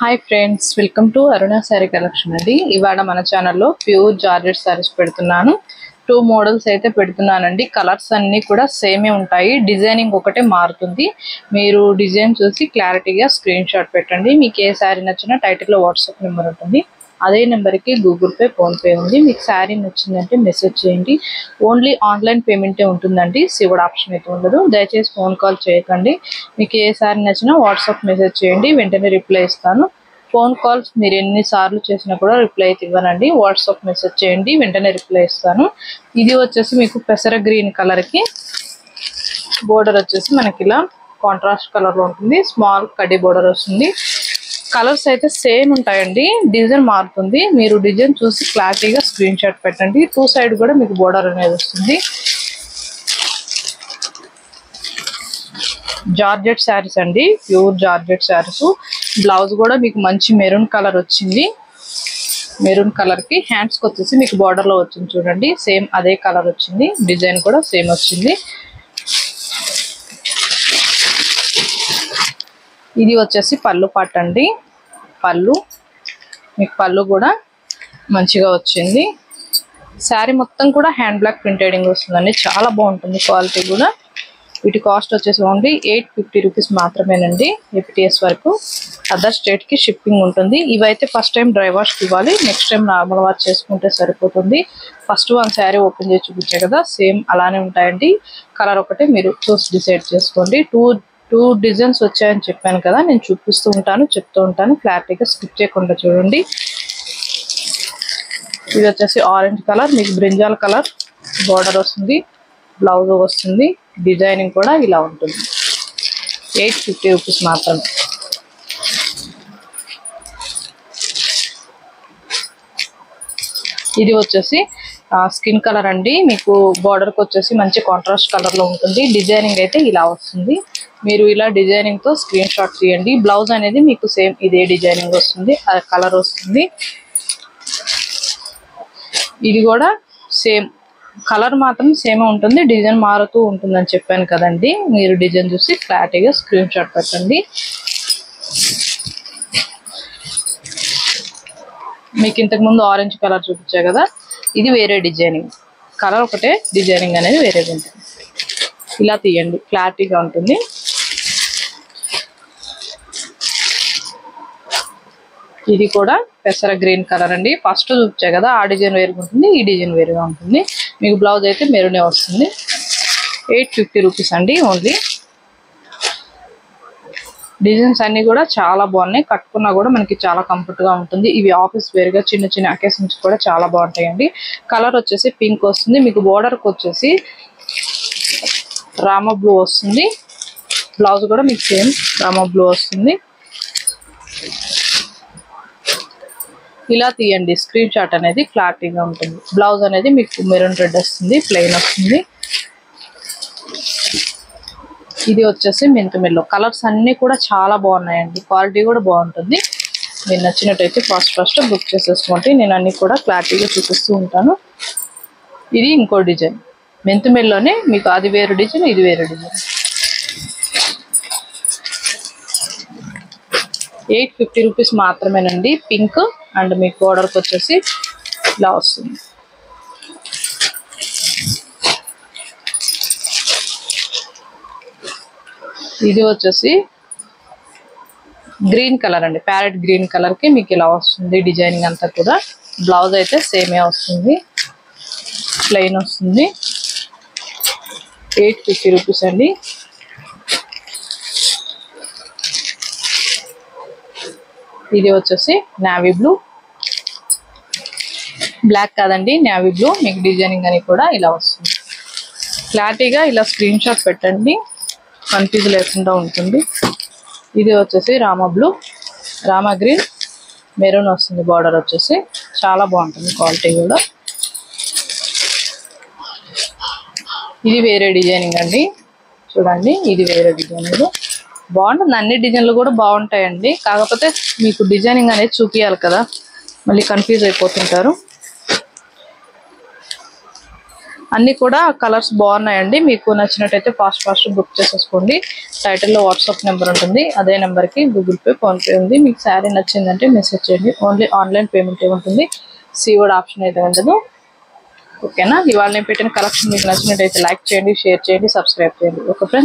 Hi friends, welcome to Aruna sari collection అండి. ఇవాళ మన ఛానల్లో ప్యూర్ జార్జెట్ శారీస్ పెడుతున్నాను. 2 మోడల్స్ అయితే పెడుతున్నానండి. కలర్స్ అన్నీ కూడా సేమే ఉంటాయి, డిజైనింగ్ ఒకటే మారుతుంది. మీరు డిజైన్ చూసి క్లారిటీగా స్క్రీన్ షాట్ పెట్టండి. మీకు ఏ శారీ నచ్చినా టైటిల్లో వాట్సాప్ నెంబర్ ఉంటుంది, అదే నెంబర్కి గూగుల్ పే, ఫోన్పే ఉంది. మీకు శారీ నచ్చిందంటే మెసేజ్ చేయండి. ఓన్లీ ఆన్లైన్ పేమెంటే ఉంటుందండి, సివడ్ ఆప్షన్ అయితే ఉండదు. దయచేసి ఫోన్ కాల్ చేయకండి. మీకు ఏ శారీ నచ్చినా వాట్సాప్ మెసేజ్ చేయండి, వెంటనే రిప్లై ఇస్తాను. ఫోన్ కాల్స్ మీరు ఎన్నిసార్లు చేసినా కూడా రిప్లై అయితే ఇవ్వనండి. వాట్సాప్ మెసేజ్ చేయండి, వెంటనే రిప్లై ఇస్తాను. ఇది వచ్చేసి మీకు పెసర గ్రీన్ కలర్కి బోర్డర్ వచ్చేసి మనకి ఇలా కాంట్రాస్ట్ కలర్లో ఉంటుంది. స్మాల్ కడ్డీ బోర్డర్ వస్తుంది. కలర్స్ అయితే సేమ్ ఉంటాయండి, డిజైన్ మారుతుంది. మీరు డిజైన్ చూసి క్లారిటీగా స్క్రీన్ షాట్ పెట్టండి. 2 సైడ్ కూడా మీకు బోర్డర్ అనేది వస్తుంది. జార్జెట్ శారీస్ అండి, ప్యూర్ జార్జెట్ శారీస్. బ్లౌజ్ కూడా మీకు మంచి మెరూన్ కలర్ వచ్చింది. మెరూన్ కలర్ కి హ్యాండ్స్ కి వచ్చేసి మీకు బార్డర్ లో వచ్చింది చూడండి, సేమ్ అదే కలర్ వచ్చింది. డిజైన్ కూడా సేమ్ వచ్చింది. ఇది వచ్చేసి పళ్ళు పాట అండి. పళ్ళు మీకు పళ్ళు కూడా మంచిగా వచ్చింది. శారీ మొత్తం కూడా హ్యాండ్ బ్లాక్ ప్రింటెడింగ్ వస్తుందండి, చాలా బాగుంటుంది. క్వాలిటీ కూడా. వీటి కాస్ట్ వచ్చేసి ఓన్లీ 850 రూపీస్ మాత్రమేనండి. ఏపీటీఎస్ వరకు, అదర్ స్టేట్ కి షిప్పింగ్ ఉంటుంది. ఇవైతే ఫస్ట్ టైం డ్రై వాష్ ఇవ్వాలి, నెక్స్ట్ టైం నార్మల్ వాష్ చేసుకుంటే సరిపోతుంది. ఫస్ట్ వన్ శారీ ఓపెన్ చేసి చూపించే కదా, సేమ్ అలానే ఉంటాయండి. కలర్ ఒకటే మీరు చూసి డిసైడ్ చేసుకోండి. టూ డిజైన్స్ వచ్చాయని చెప్పాను కదా, నేను చూపిస్తూ ఉంటాను, చెప్తూ ఉంటాను. క్లారిటీగా స్కిప్ చేయకుండా చూడండి. ఇది వచ్చేసి ఆరెంజ్ కలర్, మీకు బ్రింజాల్ కలర్ బార్డర్ వస్తుంది, బ్లౌజ్ వస్తుంది. డిజైనింగ్ కూడా ఇలా ఉంటుంది. 850 రూపీస్ మాత్రమే. ఇది వచ్చేసి స్కిన్ కలర్ అండి. మీకు బార్డర్కి వచ్చేసి మంచి కాంట్రాస్ట్ కలర్ లో ఉంటుంది. డిజైనింగ్ అయితే ఇలా వస్తుంది. మీరు ఇలా డిజైనింగ్ తో స్క్రీన్ షాట్ తీయండి. బ్లౌజ్ అనేది మీకు సేమ్ ఇదే డిజైనింగ్ వస్తుంది, కలర్ వస్తుంది. ఇది కూడా సేమ్ కలర్ మాత్రం సేమ్ ఉంటుంది, డిజైన్ మారుతూ ఉంటుందని చెప్పాను కదండి. మీరు డిజైన్ చూసి క్లారిటీగా స్క్రీన్ షాట్ పెట్టండి. మీకు ఇంతకు ముందు ఆరెంజ్ కలర్ చూపించా కదా, ఇది వేరే డిజైనింగ్. కలర్ ఒకటే, డిజైనింగ్ అనేది వేరేది ఉంటుంది. ఇలా తీయండి, క్లారిటీగా ఉంటుంది. ఇది కూడా పెసర గ్రీన్ కలర్ అండి. ఫస్ట్ చూపించా కదా, ఆ డిజైన్ వేరుగా ఉంటుంది, ఈ డిజైన్ వేరుగా ఉంటుంది. మీకు బ్లౌజ్ అయితే మెరూనే వస్తుంది. 850 రూపీస్ అండి ఓన్లీ. డిజైన్స్ అన్ని కూడా చాలా బాగున్నాయి, కట్టుకున్నా కూడా మనకి చాలా కంఫర్ట్ గా ఉంటుంది. ఇవి ఆఫీస్ వేరుగా చిన్న చిన్న అకేషన్స్ కూడా చాలా బాగుంటాయండి. కలర్ వచ్చేసి పింక్ వస్తుంది. మీకు బోర్డర్కి వచ్చేసి రామ బ్లూ వస్తుంది. బ్లౌజ్ కూడా మీకు సేమ్ రామ బ్లూ వస్తుంది. ఇలా తీయండి, స్క్రీన్ షాట్ అనేది క్లారిటీగా ఉంటుంది. బ్లౌజ్ అనేది మీకు మెరూన్ రెడ్ వస్తుంది, ప్లెయిన్ వస్తుంది. ఇది వచ్చేసి మెంతుమెల్లో. కలర్స్ అన్ని కూడా చాలా బాగున్నాయండి, క్వాలిటీ కూడా బాగుంటుంది. మీరు నచ్చినట్టయితే ఫస్ట్ బుక్ చేసేసుకోండి. నేను అన్ని కూడా క్లారిటీగా చూపిస్తూ ఉంటాను. ఇది ఇంకో డిజైన్ మెంతుమెల్లోనే, మీకు అది వేరే డిజైన్, ఇది వేరే డిజైన్. 850 రూపీస్ మాత్రమేనండి. పింక్ అండ్ మీకు బోర్డర్కి వచ్చేసి ఇలా వస్తుంది. ఇది వచ్చేసి గ్రీన్ కలర్ అండి, ప్యారెట్ గ్రీన్ కలర్ కి మీకు ఇలా వస్తుంది డిజైనింగ్ అంతా కూడా. బ్లౌజ్ అయితే సేమే వస్తుంది, ప్లెయిన్ వస్తుంది. 850 రూపీస్ అండి. ఇది వచ్చేసి నావీ బ్లూ, బ్లాక్ కాదండి, నావీ బ్లూ. మీకు డిజైనింగ్ అని కూడా ఇలా వస్తుంది. క్లారిటీగా ఇలా స్క్రీన్ షాట్ పెట్టండి, కన్ఫ్యూజ్ లేకుండా ఉంటుంది. ఇది వచ్చేసి Rama blue, Rama green, maroon వస్తుంది. బార్డర్ వచ్చేసి చాలా బాగుంటుంది, క్వాలిటీ కూడా. ఇది వేరే డిజైనింగ్ అండి, చూడండి. ఇది వేరే డిజైనింగ్ బాగుంటుంది. అన్ని డిజైన్లు కూడా బాగుంటాయండి, కాకపోతే మీకు డిజైనింగ్ అనేది చూపించాలి కదా, మళ్ళీ కన్ఫ్యూజ్ అయిపోతుంటారు. అన్ని కూడా కలర్స్ బాగున్నాయండి. మీకు నచ్చినట్టయితే ఫాస్ట్ బుక్ చేసేసుకోండి. టైటిల్లో వాట్సాప్ నెంబర్ ఉంటుంది. అదే నెంబర్కి గూగుల్ పే, ఫోన్పే ఉంది. మీకు శారీ నచ్చిందంటే మెసేజ్ చేయండి. ఓన్లీ ఆన్లైన్ పేమెంట్ ఉంటుంది, సీఓడి ఆప్షన్ అయితే ఉండదు. ఓకేనా? ఇవాళ నేను పెట్టిన కలెక్షన్ మీకు నచ్చినట్టయితే లైక్ చేయండి, షేర్ చేయండి, సబ్స్క్రైబ్ చేయండి. Okay friends.